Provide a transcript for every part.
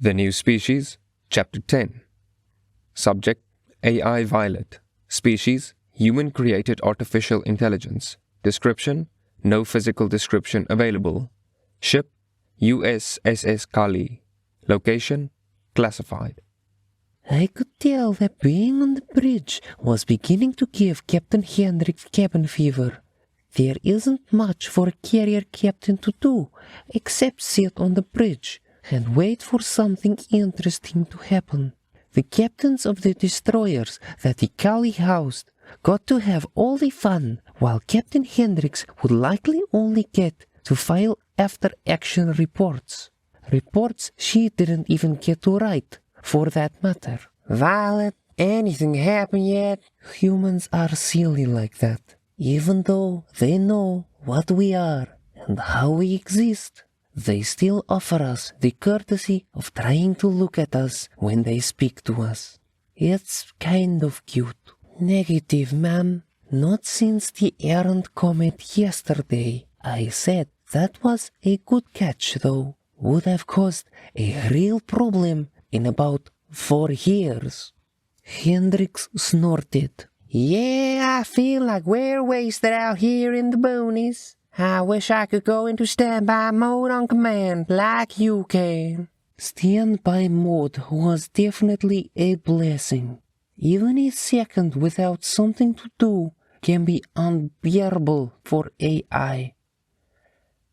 The New Species, Chapter 10. Subject, AI Violet. Species, Human-Created Artificial Intelligence. Description, no physical description available. Ship, USS Kali. Location, classified. I could tell that being on the bridge was beginning to give Captain Hendricks cabin fever. There isn't much for a carrier captain to do except sit on the bridge and wait for something interesting to happen. The captains of the destroyers that the Kali housed got to have all the fun, while Captain Hendricks would likely only get to file after-action reports. Reports she didn't even get to write, for that matter. Violet, anything happen yet? Humans are silly like that. Even though they know what we are and how we exist, they still offer us the courtesy of trying to look at us when they speak to us. It's kind of cute. Negative, ma'am. Not since the errant comet yesterday. I said that was a good catch, though. Would have caused a real problem in about 4 years. Hendricks snorted. Yeah, I feel like we're wasted out here in the boonies. I wish I could go into standby mode on command like you can. Standby mode was definitely a blessing. Even a second without something to do can be unbearable for AI.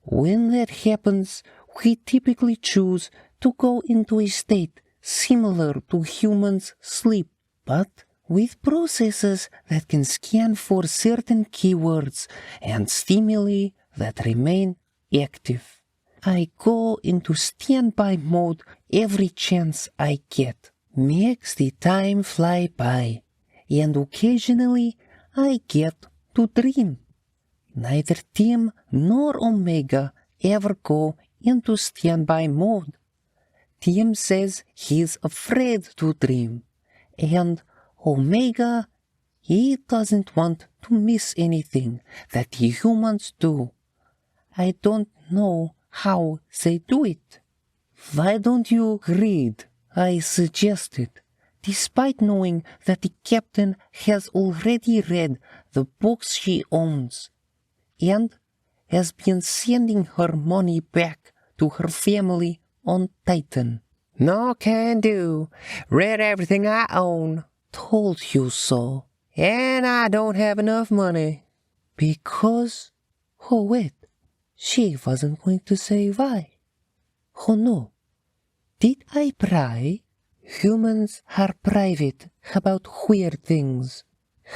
When that happens, we typically choose to go into a state similar to humans' sleep, but with processes that can scan for certain keywords and stimuli that remain active. I go into standby mode every chance I get. Makes the time fly by, and occasionally I get to dream. Neither Tim nor Omega ever go into standby mode. Tim says he's afraid to dream, and Omega, he doesn't want to miss anything that the humans do. I don't know how they do it. Why don't you read? I suggested, despite knowing that the captain has already read the books she owns, and has been sending her money back to her family on Titan. No can do. Read everything I own. Told you so. And I don't have enough money. Because? Oh wait, she wasn't going to say why. Oh no. Did I pry? Humans are private about weird things.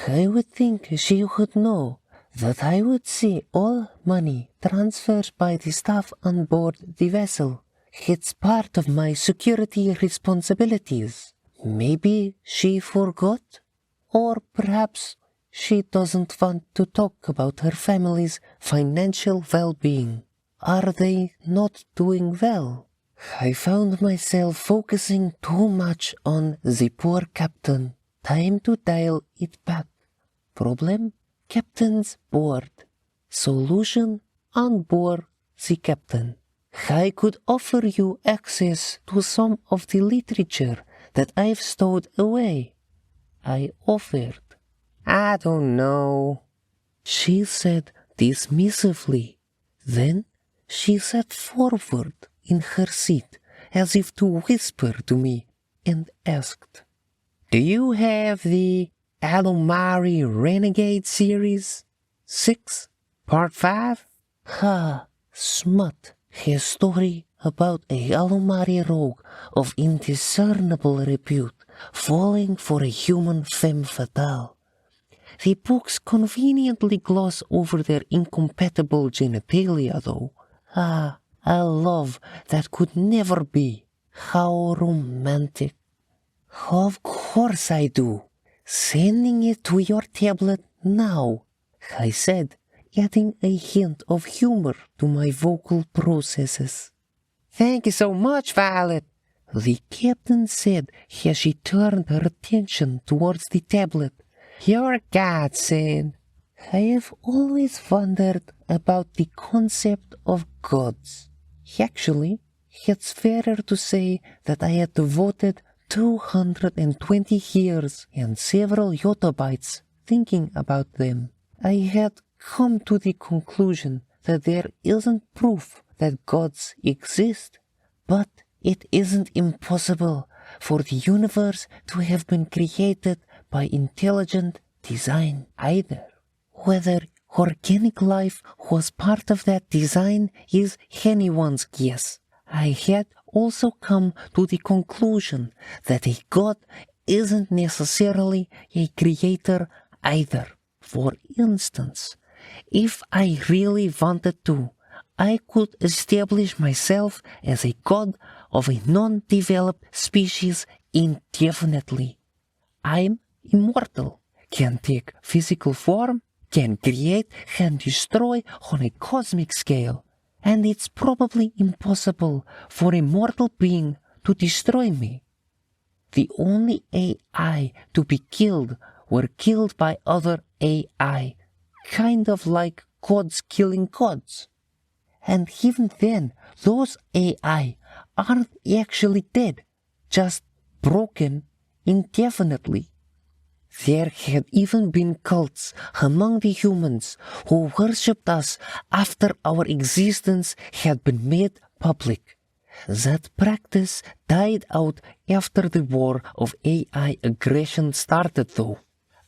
I would think she would know that I would see all money transferred by the staff on board the vessel. It's part of my security responsibilities. Maybe she forgot? Or perhaps she doesn't want to talk about her family's financial well-being. Are they not doing well? I found myself focusing too much on the poor captain. Time to dial it back. Problem? Captain's bored. Solution? On board the captain. I could offer you access to some of the literature that I've stowed away. I offered. I don't know, she said dismissively. Then she sat forward in her seat as if to whisper to me and asked, Do you have the Alomari Renegade series? 6, Part 5? Ha, smut. A story about a Alomari rogue of indiscernible repute falling for a human femme fatale. The books conveniently gloss over their incompatible genitalia, though. Ah, a love that could never be. How romantic. Of course I do. Sending it to your tablet now, I said, adding a hint of humor to my vocal processes. Thank you so much, Violet, the captain said as she turned her attention towards the tablet. You're a godsend. I have always wondered about the concept of gods. Actually, It's fairer to say that I had devoted 220 years and several yottabytes thinking about them. I had come to the conclusion that there isn't proof that gods exist, but it isn't impossible for the universe to have been created by intelligent design either. Whether organic life was part of that design is anyone's guess. I had also come to the conclusion that a god isn't necessarily a creator either. For instance, if I really wanted to, I could establish myself as a god of a non-developed species indefinitely. I'm immortal, can take physical form, can create and destroy on a cosmic scale, and it's probably impossible for a mortal being to destroy me. The only AI to be killed were killed by other AI, kind of like gods killing gods. And even then, those AI aren't actually dead, just broken indefinitely. There had even been cults among the humans who worshipped us after our existence had been made public. That practice died out after the war of AI aggression started, though.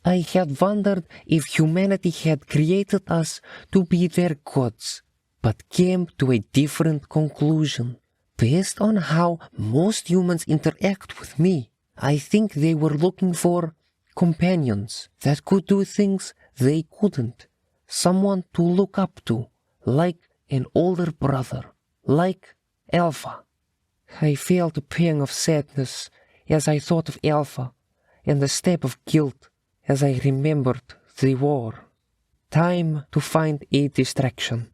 I had wondered if humanity had created us to be their gods, but came to a different conclusion. Based on how most humans interact with me, I think they were looking for companions that could do things they couldn't. Someone to look up to, like an older brother, like Alpha. I felt a pang of sadness as I thought of Alpha, and a stab of guilt as I remembered the war. Time to find a distraction.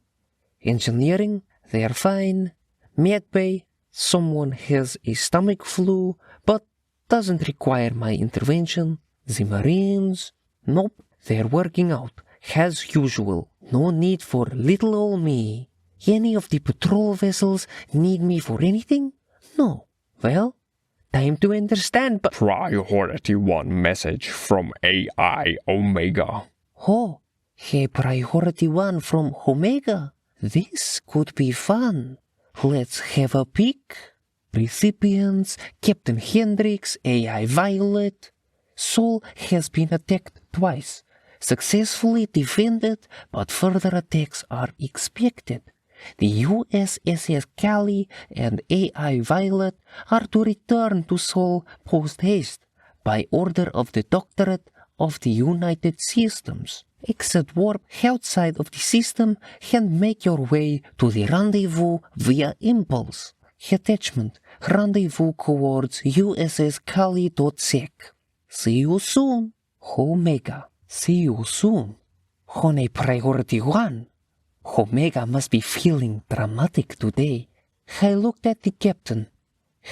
Engineering, they're fine. Medbay, someone has a stomach flu, but doesn't require my intervention. The Marines, nope, they're working out, as usual. No need for little old me. Any of the patrol vessels need me for anything? No. Well, time to understand, but... Priority 1 message from AI Omega. Oh, hey, Priority 1 from Omega. This could be fun. Let's have a peek. Recipients, Captain Hendricks, AI Violet. Sol has been attacked twice. Successfully defended, but further attacks are expected. The USS Cali and AI Violet are to return to Sol post-haste by order of the Doctorate of the United Systems. Exit warp outside of the system and make your way to the rendezvous via impulse. Attachment: rendezvous coords USS Cali.sec. See you soon, Omega. See you soon. On a Priority 1. Omega must be feeling dramatic today. I looked at the captain.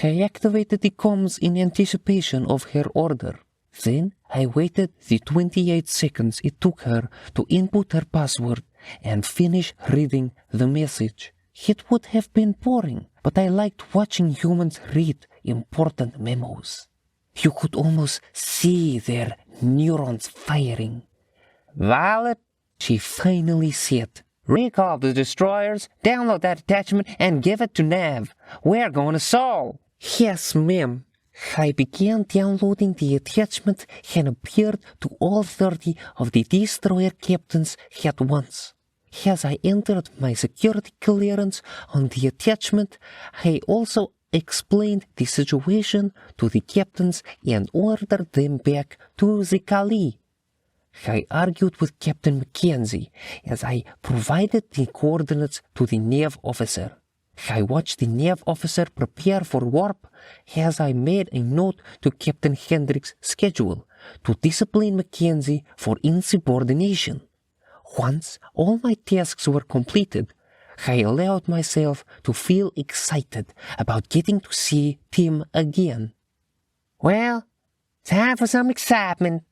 I activated the comms in anticipation of her order. Then I waited the 28 seconds it took her to input her password and finish reading the message. It would have been boring, but I liked watching humans read important memos. You could almost see their neurons firing. Violet, She finally said, recall the destroyers, download that attachment, and give it to Nav. We're going to Sol. "Yes, ma'am." I began downloading the attachment and appeared to all 30 of the destroyer captains at once. As I entered my security clearance on the attachment, I also explained the situation to the captains and ordered them back to the Kali. I argued with Captain Mackenzie as I provided the coordinates to the nav officer. I watched the nav officer prepare for warp as I made a note to Captain Hendricks' schedule to discipline Mackenzie for insubordination. Once all my tasks were completed, I allowed myself to feel excited about getting to see Tim again. Well, time for some excitement,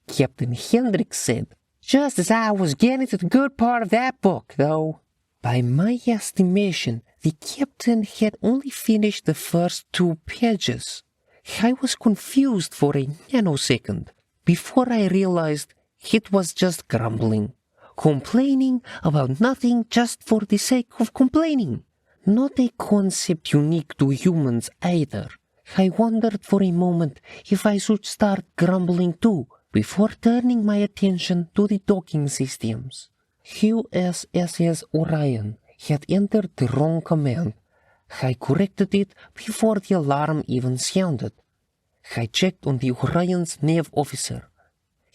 Captain Hendricks said. Just as I was getting to the good part of that book, though. By my estimation, The captain had only finished the first 2 pages. I was confused for a nanosecond before I realized it was just grumbling, complaining about nothing just for the sake of complaining. Not a concept unique to humans either. I wondered for a moment if I should start grumbling too, before turning my attention to the docking systems. USS Orion had entered the wrong command. I corrected it before the alarm even sounded. I checked on the Orion's nav officer.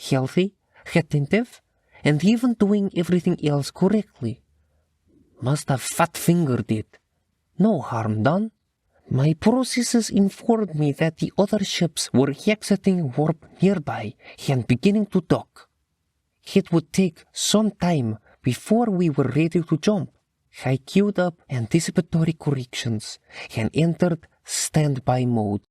Healthy, attentive, and even doing everything else correctly. Must have fat-fingered it. No harm done. My processes informed me that the other ships were exiting warp nearby and beginning to dock. It would take some time before we were ready to jump. I queued up anticipatory corrections and entered standby mode.